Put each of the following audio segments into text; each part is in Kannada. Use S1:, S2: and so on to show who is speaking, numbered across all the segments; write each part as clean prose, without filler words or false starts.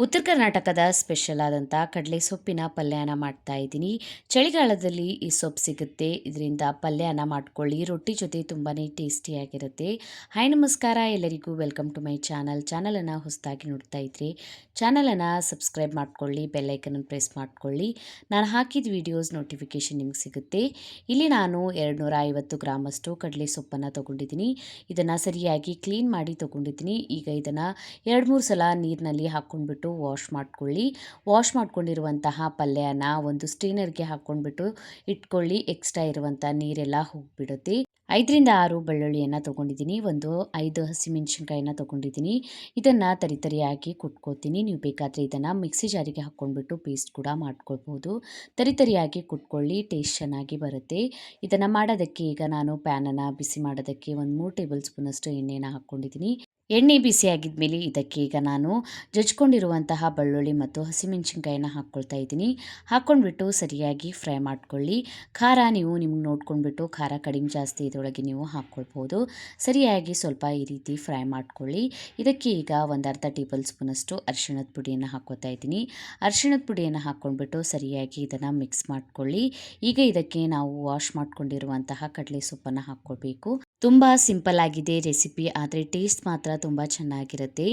S1: ಉತ್ತರ ಕರ್ನಾಟಕದ ಸ್ಪೆಷಲ್ ಆದಂಥ ಕಡಲೆ ಸೊಪ್ಪಿನ ಪಲ್ಯನ ಮಾಡ್ತಾ ಇದ್ದೀನಿ. ಚಳಿಗಾಲದಲ್ಲಿ ಈ ಸೊಪ್ಪು ಸಿಗುತ್ತೆ. ಇದರಿಂದ ಪಲ್ಯನ ಮಾಡ್ಕೊಳ್ಳಿ. ರೊಟ್ಟಿ ಜೊತೆ ತುಂಬಾ ಟೇಸ್ಟಿಯಾಗಿರುತ್ತೆ. ಹಾಯ್ ನಮಸ್ಕಾರ ಎಲ್ಲರಿಗೂ ವೆಲ್ಕಮ್ ಟು ಮೈ ಚಾನಲ್. ಚಾನಲನ್ನು ಹೊಸದಾಗಿ ನೋಡ್ತಾ ಇದ್ರಿ ಚಾನಲನ್ನು ಸಬ್ಸ್ಕ್ರೈಬ್ ಮಾಡ್ಕೊಳ್ಳಿ, ಬೆಲ್ ಐಕನನ್ನು ಪ್ರೆಸ್ ಮಾಡ್ಕೊಳ್ಳಿ. ನಾನು ಹಾಕಿದ ವಿಡಿಯೋಸ್ ನೋಟಿಫಿಕೇಷನ್ ನಿಮ್ಗೆ ಸಿಗುತ್ತೆ. ಇಲ್ಲಿ ನಾನು 250 ಗ್ರಾಮಷ್ಟು ಕಡಲೆ ಸೊಪ್ಪನ್ನು ತೊಗೊಂಡಿದ್ದೀನಿ. ಇದನ್ನು ಸರಿಯಾಗಿ ಕ್ಲೀನ್ ಮಾಡಿ ತೊಗೊಂಡಿದ್ದೀನಿ. ಈಗ ಇದನ್ನು 2-3 ಸಲ ನೀರಿನಲ್ಲಿ ಹಾಕ್ಕೊಂಡ್ಬಿಟ್ಟು ವಾಶ್ ಮಾಡ್ಕೊಳ್ಳಿ. ವಾಶ್ ಮಾಡ್ಕೊಂಡಿರುವಂತಹ ಪಲ್ಯನ ಒಂದು ಸ್ಟ್ರೈನರ್ಗೆ ಹಾಕ್ಕೊಂಡ್ಬಿಟ್ಟು ಇಟ್ಕೊಳ್ಳಿ. ಎಕ್ಸ್ಟ್ರಾ ಇರುವಂಥ ನೀರೆಲ್ಲ ಹೋಗಿಬಿಡುತ್ತೆ. 5-6 ಬೆಳ್ಳುಳ್ಳಿಯನ್ನು ತೊಗೊಂಡಿದ್ದೀನಿ. 5 ಹಸಿಮೆಣಸಿನ್ಕಾಯಿನ ತೊಗೊಂಡಿದ್ದೀನಿ. ಇದನ್ನು ತರಿತರಿಯಾಗಿ ಕುಟ್ಕೋತೀನಿ. ನೀವು ಬೇಕಾದರೆ ಇದನ್ನು ಮಿಕ್ಸಿ ಜಾರಿಗೆ ಹಾಕ್ಕೊಂಡ್ಬಿಟ್ಟು ಪೇಸ್ಟ್ ಕೂಡ ಮಾಡ್ಕೊಳ್ಬೋದು. ತರಿತರಿಯಾಗಿ ಕುಟ್ಕೊಳ್ಳಿ, ಟೇಸ್ಟ್ ಚೆನ್ನಾಗಿ ಬರುತ್ತೆ. ಇದನ್ನು ಮಾಡೋದಕ್ಕೆ ಈಗ ನಾನು ಪ್ಯಾನನ್ನು ಬಿಸಿ ಮಾಡೋದಕ್ಕೆ 3 ಟೇಬಲ್ ಸ್ಪೂನಷ್ಟು ಎಣ್ಣೆನ ಹಾಕ್ಕೊಂಡಿದ್ದೀನಿ. ಎಣ್ಣೆ ಬಿಸಿಯಾಗಿದ್ದ ಮೇಲೆ ಇದಕ್ಕೆ ಈಗ ನಾನು ಜಜ್ಕೊಂಡಿರುವಂತಹ ಬೆಳ್ಳುಳ್ಳಿ ಮತ್ತು ಹಸಿಮೆಣಸಿನ್ಕಾಯಿನ ಹಾಕ್ಕೊಳ್ತಾ ಇದ್ದೀನಿ. ಹಾಕ್ಕೊಂಡ್ಬಿಟ್ಟು ಸರಿಯಾಗಿ ಫ್ರೈ ಮಾಡ್ಕೊಳ್ಳಿ. ಖಾರ ನೀವು ನಿಮ್ಗೆ ನೋಡ್ಕೊಂಡ್ಬಿಟ್ಟು ಖಾರ ಕಡಿಮೆ ಜಾಸ್ತಿ ಇದರೊಳಗೆ ನೀವು ಹಾಕ್ಕೊಳ್ಬೋದು. ಸರಿಯಾಗಿ ಸ್ವಲ್ಪ ಈ ರೀತಿ ಫ್ರೈ ಮಾಡ್ಕೊಳ್ಳಿ. ಇದಕ್ಕೆ ಈಗ ಅರ್ಧ ಟೇಬಲ್ ಸ್ಪೂನಷ್ಟು ಅರಿಶಿಣದ ಪುಡಿಯನ್ನು ಹಾಕ್ಕೊತಾ ಇದ್ದೀನಿ. ಅರಿಶಿಣದ ಪುಡಿಯನ್ನು ಹಾಕ್ಕೊಂಡ್ಬಿಟ್ಟು ಸರಿಯಾಗಿ ಇದನ್ನು ಮಿಕ್ಸ್ ಮಾಡ್ಕೊಳ್ಳಿ. ಈಗ ಇದಕ್ಕೆ ನಾವು ವಾಶ್ ಮಾಡ್ಕೊಂಡಿರುವಂತಹ ಕಡಲೆ ಸೊಪ್ಪನ್ನು ಹಾಕ್ಕೊಳ್ಬೇಕು. ತುಂಬ ಸಿಂಪಲ್ ಆಗಿದೆ ರೆಸಿಪಿ, ಆದರೆ ಟೇಸ್ಟ್ ಮಾತ್ರ ತುಂಬ ಚೆನ್ನಾಗಿರುತ್ತೆ.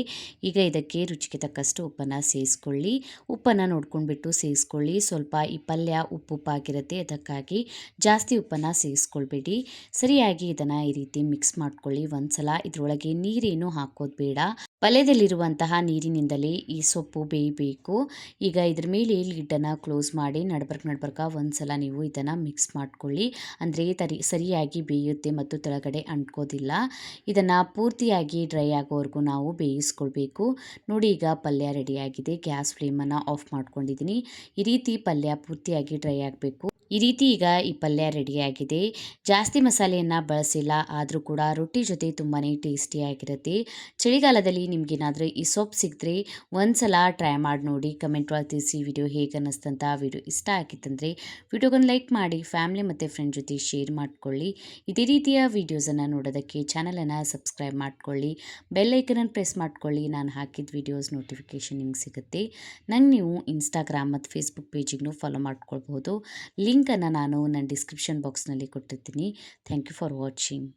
S1: ಈಗ ಇದಕ್ಕೆ ರುಚಿಗೆ ತಕ್ಕಷ್ಟು ಉಪ್ಪನ್ನು ಸೇರಿಸ್ಕೊಳ್ಳಿ. ಉಪ್ಪನ್ನು ನೋಡ್ಕೊಂಡ್ಬಿಟ್ಟು ಸೇರಿಸ್ಕೊಳ್ಳಿ. ಸ್ವಲ್ಪ ಈ ಪಲ್ಯ ಉಪ್ಪಾಗಿರುತ್ತೆ, ಅದಕ್ಕಾಗಿ ಜಾಸ್ತಿ ಉಪ್ಪನ್ನು ಸೇರಿಸ್ಕೊಳ್ಬೇಡಿ. ಸರಿಯಾಗಿ ಇದನ್ನು ಈ ರೀತಿ ಮಿಕ್ಸ್ ಮಾಡ್ಕೊಳ್ಳಿ. ಒಂದ್ಸಲ ಇದರೊಳಗೆ ನೀರೇನು ಹಾಕೋದು ಬೇಡ. ಪಲ್ಯದಲ್ಲಿರುವಂತಹ ನೀರಿನಿಂದಲೇ ಈ ಸೊಪ್ಪು ಬೇಯಬೇಕು. ಈಗ ಇದ್ರ ಮೇಲೆ ಲಿಡ್ಡನ್ನು ಕ್ಲೋಸ್ ಮಾಡಿ ನಡ್ಬರ್ಕ ಒಂದ್ಸಲ ನೀವು ಇದನ್ನು ಮಿಕ್ಸ್ ಮಾಡ್ಕೊಳ್ಳಿ. ಅಂದರೆ ಸರಿಯಾಗಿ ಬೇಯುತ್ತೆ ಮತ್ತು ಕೆಳಗಡೆ ಅಂಟ್ಕೋದಿಲ್ಲ. ಇದನ್ನು ಪೂರ್ತಿಯಾಗಿ ಡ್ರೈ ಆಗೋವರೆಗೂ ನಾವು ಬೇಯಿಸ್ಕೊಳ್ಬೇಕು. ನೋಡಿ, ಈಗ ಪಲ್ಯ ರೆಡಿಯಾಗಿದೆ. ಗ್ಯಾಸ್ ಫ್ಲೇಮನ್ನು ಆಫ್ ಮಾಡ್ಕೊಂಡಿದ್ದೀನಿ. ಈ ರೀತಿ ಪಲ್ಯ ಪೂರ್ತಿಯಾಗಿ ಡ್ರೈ ಆಗಬೇಕು. ಈ ರೀತಿ ಈಗ ಈ ಪಲ್ಯ ರೆಡಿಯಾಗಿದೆ. ಜಾಸ್ತಿ ಮಸಾಲೆಯನ್ನು ಬಳಸಿಲ್ಲ, ಆದರೂ ಕೂಡ ರೊಟ್ಟಿ ಜೊತೆ ತುಂಬಾ ಟೇಸ್ಟಿಯಾಗಿರುತ್ತೆ. ಚಳಿಗಾಲದಲ್ಲಿ ನಿಮಗೇನಾದರೂ ಈ ಸೊಪ್ಪು ಸಿಕ್ಕಿದ್ರೆ ಒಂದ್ಸಲ ಟ್ರೈ ಮಾಡಿ ನೋಡಿ. ಕಮೆಂಟ್ ಒಳಗೆ ತಿಳಿಸಿ ವಿಡಿಯೋ ಹೇಗೆ ಅನ್ನಿಸ್ತಂತ. ವಿಡಿಯೋ ಇಷ್ಟ ಆಗಿತ್ತಂದರೆ ವಿಡಿಯೋಗೊಂದು ಲೈಕ್ ಮಾಡಿ, ಫ್ಯಾಮಿಲಿ ಮತ್ತು ಫ್ರೆಂಡ್ ಜೊತೆ ಶೇರ್ ಮಾಡ್ಕೊಳ್ಳಿ. ಇದೇ ರೀತಿಯ ವೀಡಿಯೋಸನ್ನು ನೋಡೋದಕ್ಕೆ ಚಾನಲನ್ನು ಸಬ್ಸ್ಕ್ರೈಬ್ ಮಾಡ್ಕೊಳ್ಳಿ. ಬೆಲ್ ಐಕನನ್ನು ಪ್ರೆಸ್ ಮಾಡ್ಕೊಳ್ಳಿ. ನಾನು ಹಾಕಿದ ವೀಡಿಯೋಸ್ ನೋಟಿಫಿಕೇಷನ್ ನಿಮ್ಗೆ ಸಿಗುತ್ತೆ. ನೀವು ಇನ್ಸ್ಟಾಗ್ರಾಮ್ ಮತ್ತು ಫೇಸ್ಬುಕ್ ಪೇಜಿಗೂ ಫಾಲೋ ಮಾಡ್ಕೊಳ್ಬೋದು. ಲಿಂಕನ್ನು ನಾನು ನನ್ನ ಡಿಸ್ಕ್ರಿಪ್ಷನ್ ಬಾಕ್ಸ್ನಲ್ಲಿ ಕೊಟ್ಟಿರ್ತೀನಿ. Thank you for watching.